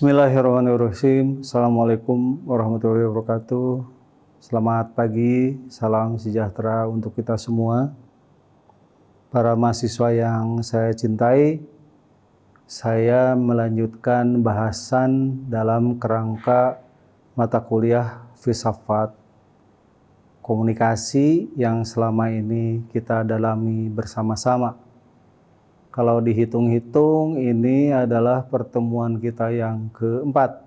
Bismillahirrahmanirrahim. Assalamualaikum warahmatullahi wabarakatuh. Selamat pagi, salam sejahtera untuk kita semua. Para mahasiswa yang saya cintai, saya melanjutkan bahasan dalam kerangka mata kuliah filsafat komunikasi yang selama ini kita dalami bersama-sama. Kalau dihitung-hitung, ini adalah pertemuan kita yang keempat.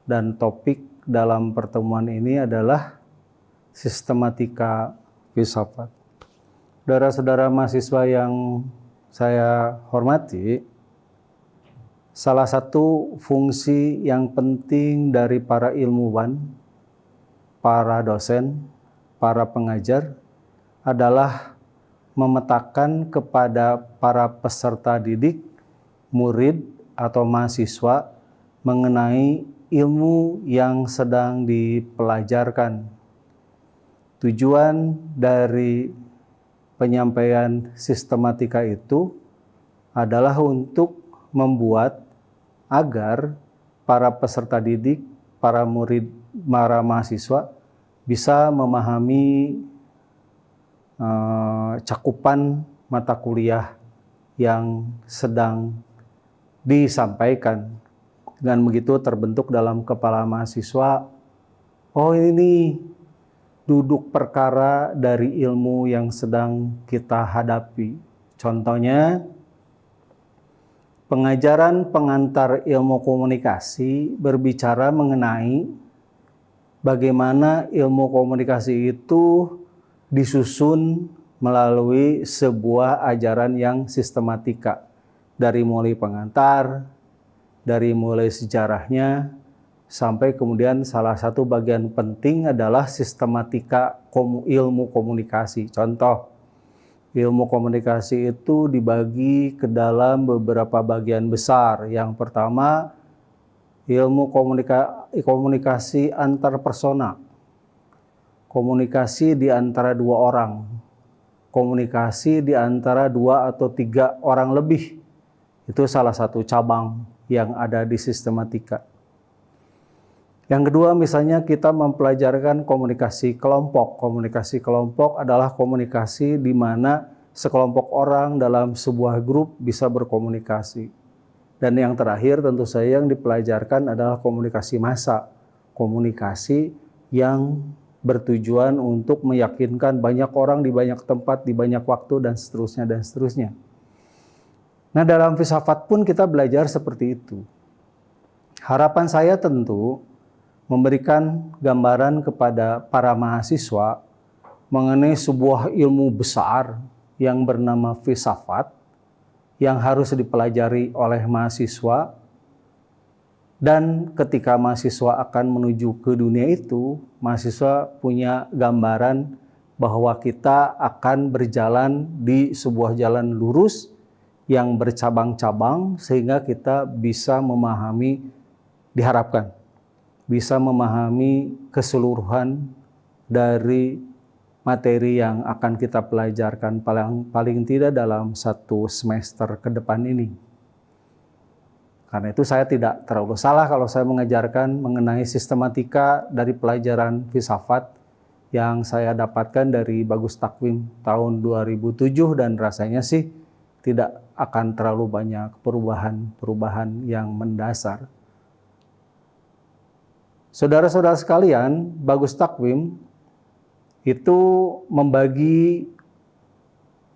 Dan topik dalam pertemuan ini adalah sistematika filsafat. Saudara-saudara mahasiswa yang saya hormati, salah satu fungsi yang penting dari para ilmuwan, para dosen, para pengajar adalah memetakan kepada para peserta didik, murid atau mahasiswa mengenai ilmu yang sedang dipelajarkan. Tujuan dari penyampaian sistematika itu adalah untuk membuat agar para peserta didik, para murid, para mahasiswa bisa memahami cakupan mata kuliah yang sedang disampaikan. Dengan begitu terbentuk dalam kepala mahasiswa, oh ini duduk perkara dari ilmu yang sedang kita hadapi. Contohnya, pengajaran pengantar ilmu komunikasi berbicara mengenai bagaimana ilmu komunikasi itu disusun melalui sebuah ajaran yang sistematika. Dari mulai pengantar, dari mulai sejarahnya, sampai kemudian salah satu bagian penting adalah sistematika ilmu komunikasi. Contoh, ilmu komunikasi itu dibagi ke dalam beberapa bagian besar. Yang pertama, ilmu komunikasi antar persona. Komunikasi di antara dua orang, komunikasi di antara 2 atau 3 orang lebih. Itu salah satu cabang yang ada di sistematika. Yang kedua, misalnya kita mempelajarkan komunikasi kelompok. Komunikasi kelompok adalah komunikasi di mana sekelompok orang dalam sebuah grup bisa berkomunikasi. Dan yang terakhir tentu saja yang dipelajarkan adalah komunikasi massa. Komunikasi yang bertujuan untuk meyakinkan banyak orang di banyak tempat, di banyak waktu, dan seterusnya, dan seterusnya. Nah, dalam filsafat pun kita belajar seperti itu. Harapan saya tentu memberikan gambaran kepada para mahasiswa mengenai sebuah ilmu besar yang bernama filsafat, yang harus dipelajari oleh mahasiswa. Dan ketika mahasiswa akan menuju ke dunia itu, mahasiswa punya gambaran bahwa kita akan berjalan di sebuah jalan lurus yang bercabang-cabang sehingga kita bisa memahami, diharapkan, bisa memahami keseluruhan dari materi yang akan kita pelajarkan paling tidak dalam 1 semester ke depan ini. Karena itu saya tidak terlalu salah kalau saya mengajarkan mengenai sistematika dari pelajaran filsafat yang saya dapatkan dari Bagus Takwim tahun 2007, dan rasanya sih tidak akan terlalu banyak perubahan yang mendasar. Saudara-saudara sekalian, Bagus Takwim itu membagi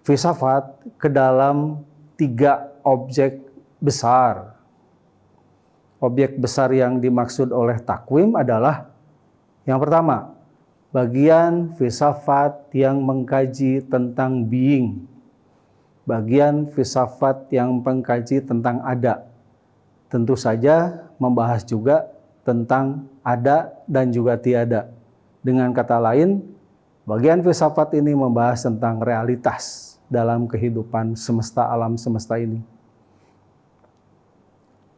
filsafat ke dalam 3 objek besar. Objek besar yang dimaksud oleh takwim adalah yang pertama, bagian filsafat yang mengkaji tentang being. Bagian filsafat yang mengkaji tentang ada. Tentu saja membahas juga tentang ada dan juga tiada. Dengan kata lain, bagian filsafat ini membahas tentang realitas dalam kehidupan semesta alam semesta ini.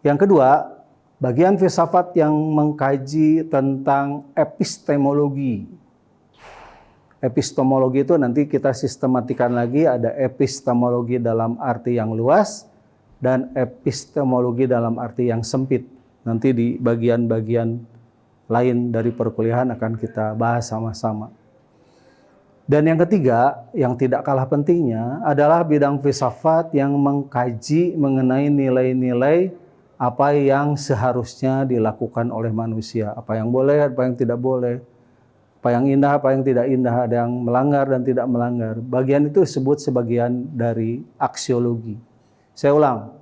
Yang kedua, bagian filsafat yang mengkaji tentang epistemologi. Epistemologi itu nanti kita sistematikan lagi, ada epistemologi dalam arti yang luas dan epistemologi dalam arti yang sempit. Nanti di bagian-bagian lain dari perkuliahan akan kita bahas sama-sama. Dan yang ketiga, yang tidak kalah pentingnya adalah bidang filsafat yang mengkaji mengenai nilai-nilai apa yang seharusnya dilakukan oleh manusia. Apa yang boleh, apa yang tidak boleh. Apa yang indah, apa yang tidak indah. Ada yang melanggar dan tidak melanggar. Bagian itu disebut sebagian dari aksiologi. Saya ulang.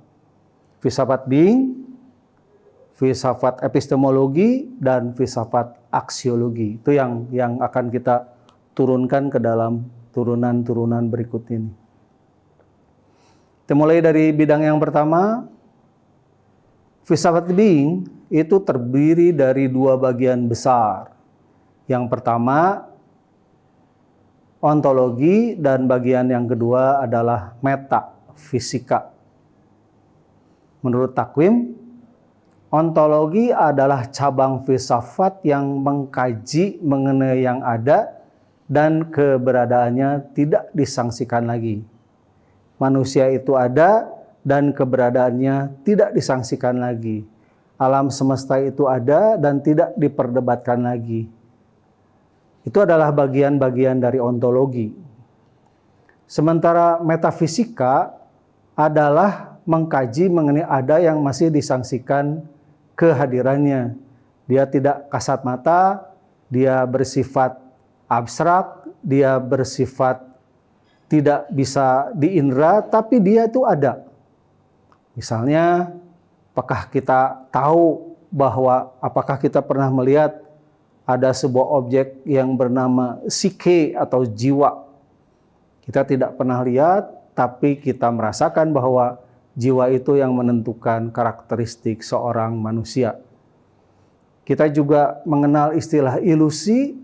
Filsafat being, filsafat epistemologi, dan filsafat aksiologi. Itu yang akan kita turunkan ke dalam turunan-turunan berikut ini. Kita mulai dari bidang yang pertama. Filsafat being itu terdiri dari dua bagian besar. Yang pertama, ontologi, dan bagian yang kedua adalah metafisika. Menurut Takwim, ontologi adalah cabang filsafat yang mengkaji mengenai yang ada dan keberadaannya tidak disangsikan lagi. Manusia itu ada dan keberadaannya tidak disangsikan lagi. Alam semesta itu ada dan tidak diperdebatkan lagi. Itu adalah bagian-bagian dari ontologi. Sementara metafisika adalah mengkaji mengenai ada yang masih disangsikan kehadirannya. Dia tidak kasat mata, dia bersifat abstrak, dia bersifat tidak bisa diindra, tapi dia itu ada. Misalnya, apakah kita tahu bahwa apakah kita pernah melihat ada sebuah objek yang bernama psike atau jiwa? Kita tidak pernah lihat, tapi kita merasakan bahwa jiwa itu yang menentukan karakteristik seorang manusia. Kita juga mengenal istilah ilusi,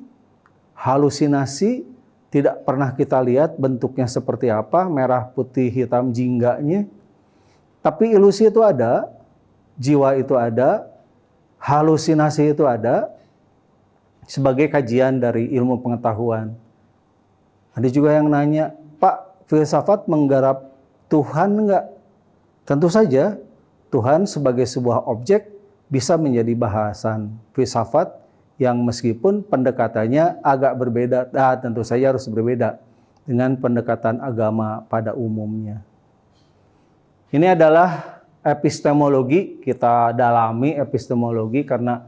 halusinasi, tidak pernah kita lihat bentuknya seperti apa, merah, putih, hitam, jingganya. Tapi ilusi itu ada, jiwa itu ada, halusinasi itu ada, sebagai kajian dari ilmu pengetahuan. Ada juga yang nanya, Pak, filsafat menggarap Tuhan enggak? Tentu saja, Tuhan sebagai sebuah objek bisa menjadi bahasan filsafat yang meskipun pendekatannya agak berbeda, tentu saja harus berbeda dengan pendekatan agama pada umumnya. Ini adalah epistemologi, kita dalami epistemologi karena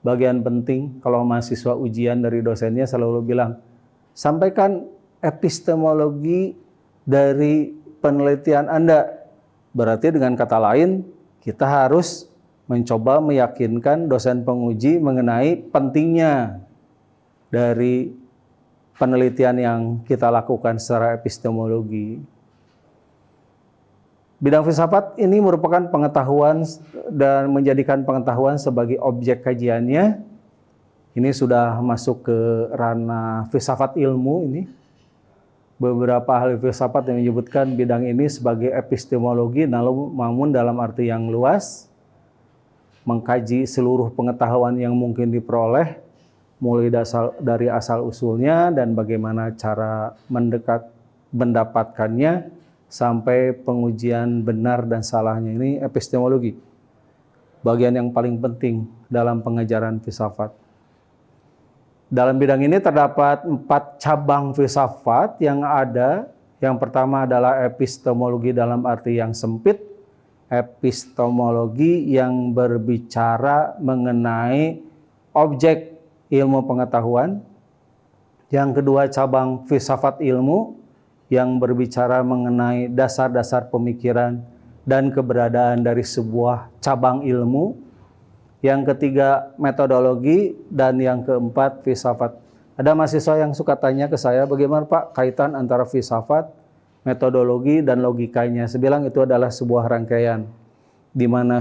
bagian penting kalau mahasiswa ujian dari dosennya selalu bilang, sampaikan epistemologi dari penelitian Anda. Berarti dengan kata lain, kita harus mencoba meyakinkan dosen penguji mengenai pentingnya dari penelitian yang kita lakukan secara epistemologi. Bidang filsafat ini merupakan pengetahuan dan menjadikan pengetahuan sebagai objek kajiannya. Ini sudah masuk ke ranah filsafat ilmu ini. Beberapa ahli filsafat yang menyebutkan bidang ini sebagai epistemologi, namun dalam arti yang luas, mengkaji seluruh pengetahuan yang mungkin diperoleh, mulai dari asal-usulnya dan bagaimana cara mendapatkannya, sampai pengujian benar dan salahnya. Ini epistemologi, bagian yang paling penting dalam pengajaran filsafat. Dalam bidang ini terdapat 4 cabang filsafat yang ada. Yang pertama adalah epistemologi dalam arti yang sempit, epistemologi yang berbicara mengenai objek ilmu pengetahuan. Yang kedua, cabang filsafat ilmu yang berbicara mengenai dasar-dasar pemikiran dan keberadaan dari sebuah cabang ilmu. Yang ketiga, metodologi, dan yang keempat, filsafat. Ada mahasiswa yang suka tanya ke saya, bagaimana Pak kaitan antara filsafat, metodologi, dan logikanya? Saya bilang itu adalah sebuah rangkaian, di mana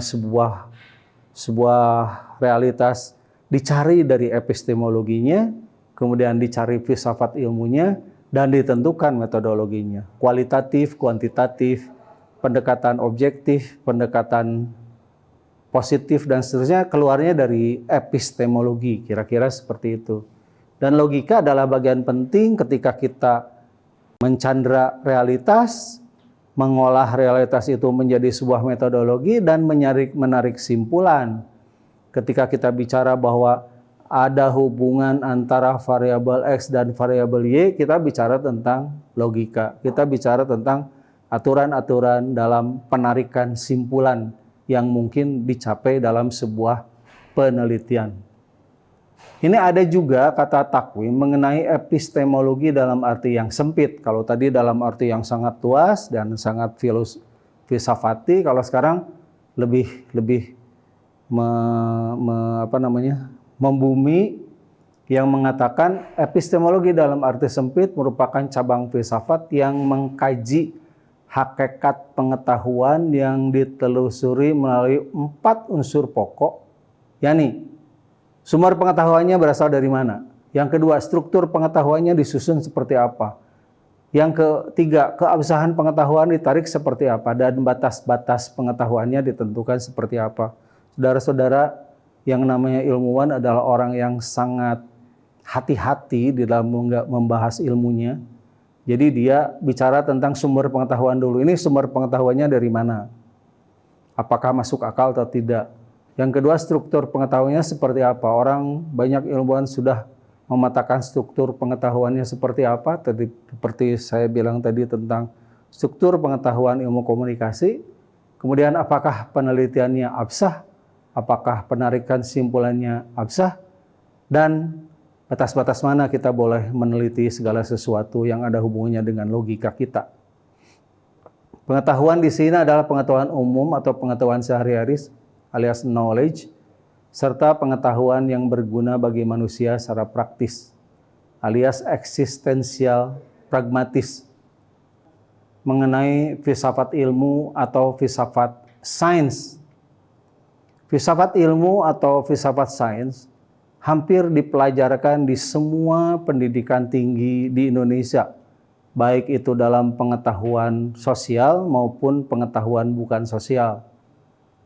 sebuah realitas dicari dari epistemologinya, kemudian dicari filsafat ilmunya, dan ditentukan metodologinya. Kualitatif, kuantitatif, pendekatan objektif, pendekatan positif, dan seterusnya, keluarnya dari epistemologi, kira-kira seperti itu. Dan logika adalah bagian penting ketika kita mencandra realitas, mengolah realitas itu menjadi sebuah metodologi, dan menarik kesimpulan Ketika kita bicara bahwa ada hubungan antara variabel X dan variabel Y, kita bicara tentang logika. Kita bicara tentang aturan-aturan dalam penarikan simpulan yang mungkin dicapai dalam sebuah penelitian. Ini ada juga kata takwim mengenai epistemologi dalam arti yang sempit. Kalau tadi dalam arti yang sangat luas dan sangat filsafati, kalau sekarang lebih membumi, yang mengatakan epistemologi dalam arti sempit merupakan cabang filsafat yang mengkaji hakikat pengetahuan yang ditelusuri melalui 4 unsur pokok, yakni sumber pengetahuannya berasal dari mana? Yang kedua, struktur pengetahuannya disusun seperti apa? Yang ketiga, keabsahan pengetahuan ditarik seperti apa? Dan batas-batas pengetahuannya ditentukan seperti apa? Saudara-saudara, yang namanya ilmuwan adalah orang yang sangat hati-hati di dalam membahas ilmunya. Jadi dia bicara tentang sumber pengetahuan dulu. Ini sumber pengetahuannya dari mana? Apakah masuk akal atau tidak? Yang kedua, struktur pengetahuannya seperti apa? Banyak ilmuwan sudah memetakan struktur pengetahuannya seperti apa. Seperti saya bilang tadi tentang struktur pengetahuan ilmu komunikasi. Kemudian apakah penelitiannya absah? Apakah penarikan simpulannya absah? Dan batas-batas mana kita boleh meneliti segala sesuatu yang ada hubungannya dengan logika kita. Pengetahuan di sini adalah pengetahuan umum atau pengetahuan sehari-hari alias knowledge, serta pengetahuan yang berguna bagi manusia secara praktis alias eksistensial pragmatis mengenai filsafat ilmu atau filsafat sains. Filsafat ilmu atau filsafat sains hampir dipelajarkan di semua pendidikan tinggi di Indonesia, baik itu dalam pengetahuan sosial maupun pengetahuan bukan sosial.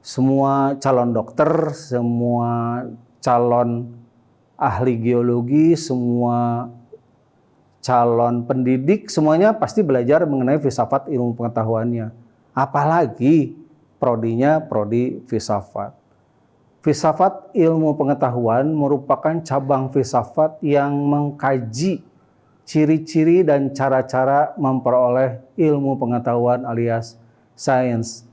Semua calon dokter, semua calon ahli geologi, semua calon pendidik, semuanya pasti belajar mengenai filsafat ilmu pengetahuannya. Apalagi prodinya prodi filsafat. Filsafat ilmu pengetahuan merupakan cabang filsafat yang mengkaji ciri-ciri dan cara-cara memperoleh ilmu pengetahuan alias sains.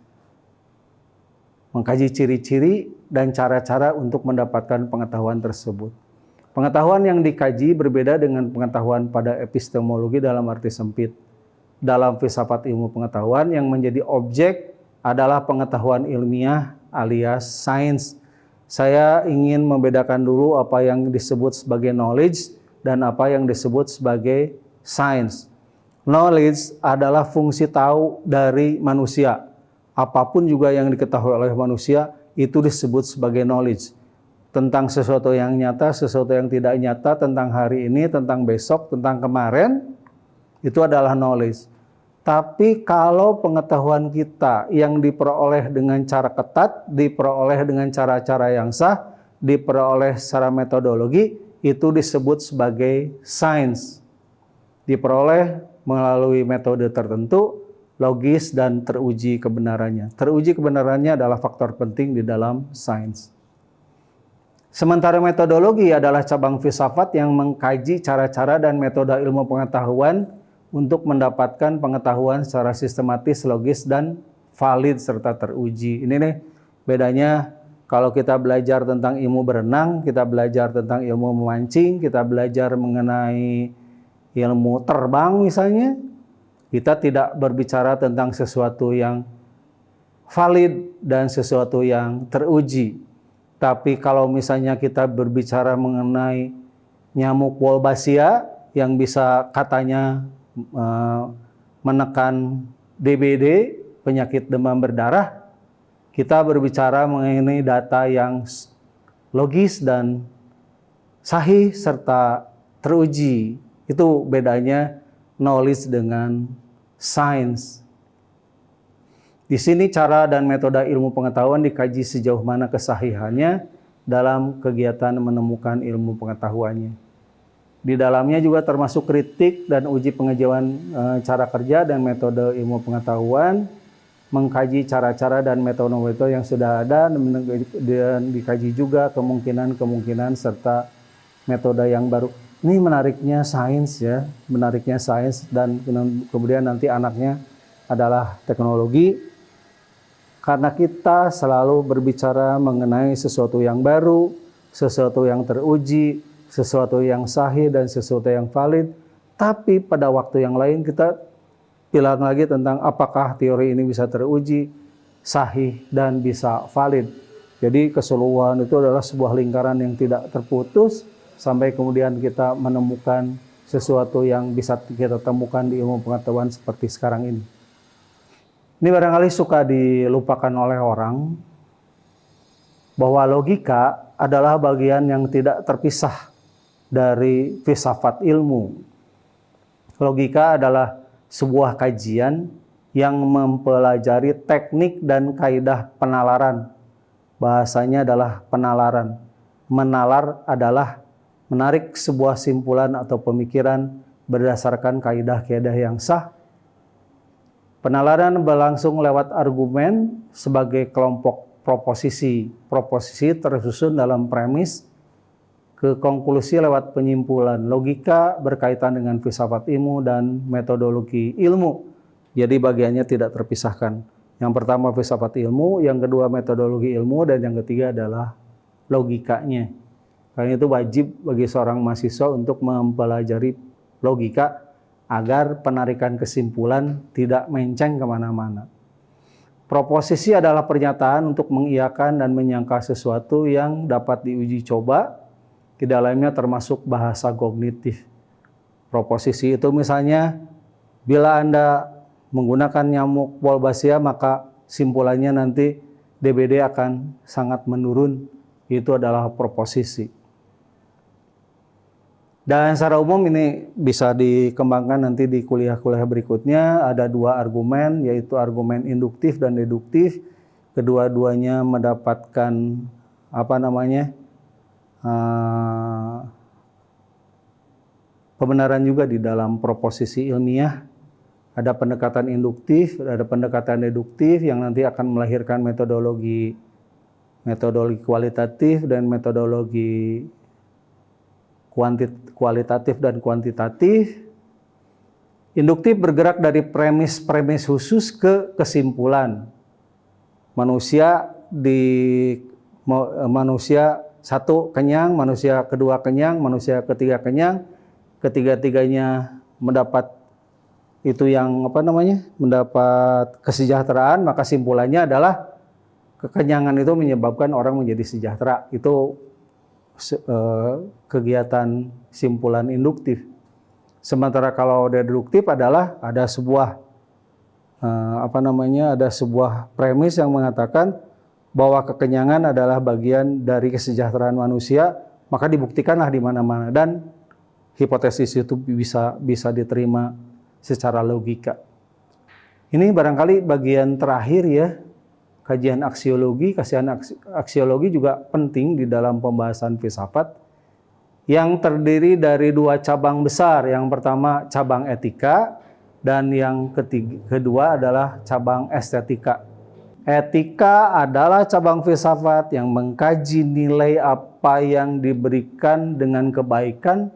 Mengkaji ciri-ciri dan cara-cara untuk mendapatkan pengetahuan tersebut. Pengetahuan yang dikaji berbeda dengan pengetahuan pada epistemologi dalam arti sempit. Dalam filsafat ilmu pengetahuan yang menjadi objek adalah pengetahuan ilmiah alias sains. Saya ingin membedakan dulu apa yang disebut sebagai knowledge dan apa yang disebut sebagai science. Knowledge adalah fungsi tahu dari manusia. Apapun juga yang diketahui oleh manusia itu disebut sebagai knowledge. Tentang sesuatu yang nyata, sesuatu yang tidak nyata, tentang hari ini, tentang besok, tentang kemarin, itu adalah knowledge. Tapi kalau pengetahuan kita yang diperoleh dengan cara ketat, diperoleh dengan cara-cara yang sah, diperoleh secara metodologi, itu disebut sebagai science. Diperoleh melalui metode tertentu, logis dan teruji kebenarannya. Teruji kebenarannya adalah faktor penting di dalam sains. Sementara metodologi adalah cabang filsafat yang mengkaji cara-cara dan metode ilmu pengetahuan untuk mendapatkan pengetahuan secara sistematis, logis, dan valid serta teruji. Ini nih bedanya kalau kita belajar tentang ilmu berenang, kita belajar tentang ilmu memancing, kita belajar mengenai ilmu terbang misalnya, kita tidak berbicara tentang sesuatu yang valid dan sesuatu yang teruji. Tapi kalau misalnya kita berbicara mengenai nyamuk Wolbachia yang bisa katanya menekan DBD, penyakit demam berdarah, kita berbicara mengenai data yang logis dan sahih serta teruji. Itu bedanya knowledge dengan science. Di sini cara dan metode ilmu pengetahuan dikaji sejauh mana kesahihannya dalam kegiatan menemukan ilmu pengetahuannya. Di dalamnya juga termasuk kritik dan uji pengajuan cara kerja dan metode ilmu pengetahuan, mengkaji cara-cara dan metode-metode yang sudah ada dan dikaji juga kemungkinan-kemungkinan serta metode yang baru. Ini menariknya sains ya, menariknya sains dan kemudian nanti anaknya adalah teknologi. Karena kita selalu berbicara mengenai sesuatu yang baru, sesuatu yang teruji, sesuatu yang sahih dan sesuatu yang valid. Tapi pada waktu yang lain kita bilang lagi tentang apakah teori ini bisa teruji, sahih, dan bisa valid. Jadi keseluruhan itu adalah sebuah lingkaran yang tidak terputus sampai kemudian kita menemukan sesuatu yang bisa kita temukan di ilmu pengetahuan seperti sekarang ini. Ini barangkali suka dilupakan oleh orang bahwa logika adalah bagian yang tidak terpisah dari filsafat ilmu. Logika adalah sebuah kajian yang mempelajari teknik dan kaidah penalaran. Bahasanya adalah penalaran. Menalar adalah menarik sebuah simpulan atau pemikiran berdasarkan kaidah-kaidah yang sah. Penalaran berlangsung lewat argumen sebagai kelompok proposisi. Proposisi tersusun dalam premis ke konklusi lewat penyimpulan. Logika berkaitan dengan filsafat ilmu dan metodologi ilmu. Jadi bagiannya tidak terpisahkan. Yang pertama filsafat ilmu, yang kedua metodologi ilmu, dan yang ketiga adalah logikanya. Karena itu wajib bagi seorang mahasiswa untuk mempelajari logika agar penarikan kesimpulan tidak menceng kemana-mana. Proposisi adalah pernyataan untuk mengiyakan dan menyangka sesuatu yang dapat diuji coba. Di dalamnya termasuk bahasa kognitif. Proposisi itu misalnya, bila Anda menggunakan nyamuk Wolbachia, maka simpulannya nanti DBD akan sangat menurun. Itu adalah proposisi. Dan secara umum ini bisa dikembangkan nanti di kuliah-kuliah berikutnya. Ada dua argumen, yaitu argumen induktif dan deduktif. Kedua-duanya mendapatkan kebenaran juga di dalam proposisi ilmiah. Ada pendekatan induktif, ada pendekatan deduktif yang nanti akan melahirkan metodologi kualitatif dan metodologi kualitatif dan kuantitatif. Induktif bergerak dari premis-premis khusus ke kesimpulan. Manusia satu kenyang, manusia kedua kenyang, manusia ketiga kenyang, ketiga-tiganya mendapat mendapat kesejahteraan, maka simpulannya adalah kekenyangan itu menyebabkan orang menjadi sejahtera. Itu kegiatan simpulan induktif. Sementara kalau deduktif adalah ada sebuah premis yang mengatakan bahwa kekenyangan adalah bagian dari kesejahteraan manusia, maka dibuktikanlah di mana-mana, dan hipotesis itu bisa diterima secara logika. Ini barangkali bagian terakhir ya, kajian aksiologi. Kajian aksiologi juga penting di dalam pembahasan filsafat, yang terdiri dari dua cabang besar. Yang pertama cabang etika, dan yang kedua adalah cabang estetika. Etika adalah cabang filsafat yang mengkaji nilai apa yang diberikan dengan kebaikan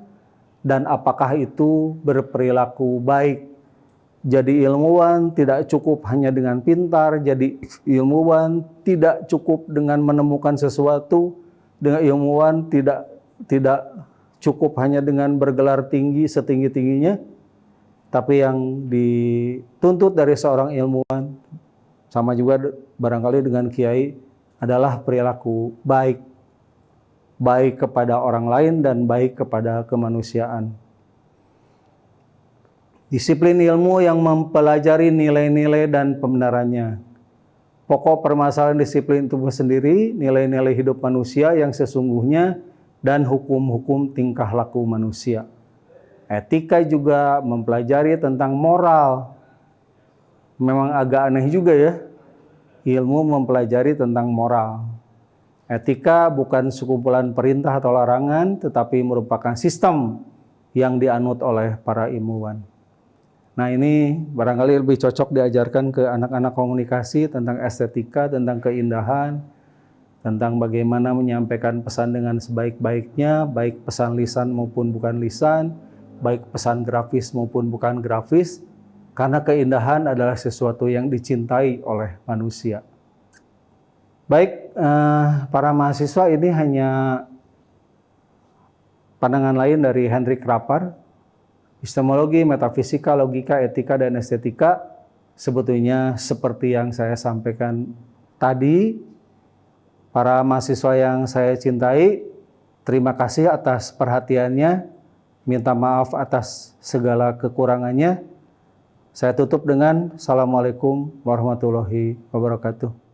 dan apakah itu berperilaku baik. Jadi ilmuwan tidak cukup hanya dengan pintar, jadi ilmuwan tidak cukup dengan menemukan sesuatu, dengan ilmuwan tidak cukup hanya dengan bergelar tinggi setinggi-tingginya, tapi yang dituntut dari seorang ilmuwan, sama juga barangkali dengan kiai, adalah perilaku baik. Baik kepada orang lain dan baik kepada kemanusiaan. Disiplin ilmu yang mempelajari nilai-nilai dan pembenarannya. Pokok permasalahan disiplin itu sendiri, nilai-nilai hidup manusia yang sesungguhnya, dan hukum-hukum tingkah laku manusia. Etika juga mempelajari tentang moral. Memang agak aneh juga ya, ilmu mempelajari tentang moral. Etika bukan sekumpulan perintah atau larangan, tetapi merupakan sistem yang dianut oleh para ilmuwan. Nah ini barangkali lebih cocok diajarkan ke anak-anak komunikasi tentang estetika, tentang keindahan, tentang bagaimana menyampaikan pesan dengan sebaik-baiknya, baik pesan lisan maupun bukan lisan, baik pesan grafis maupun bukan grafis, karena keindahan adalah sesuatu yang dicintai oleh manusia. Baik, para mahasiswa, ini hanya pandangan lain dari Hendrik Rapar. Epistemologi, metafisika, logika, etika, dan estetika sebetulnya seperti yang saya sampaikan tadi. Para mahasiswa yang saya cintai, terima kasih atas perhatiannya. Minta maaf atas segala kekurangannya. Saya tutup dengan Assalamualaikum warahmatullahi wabarakatuh.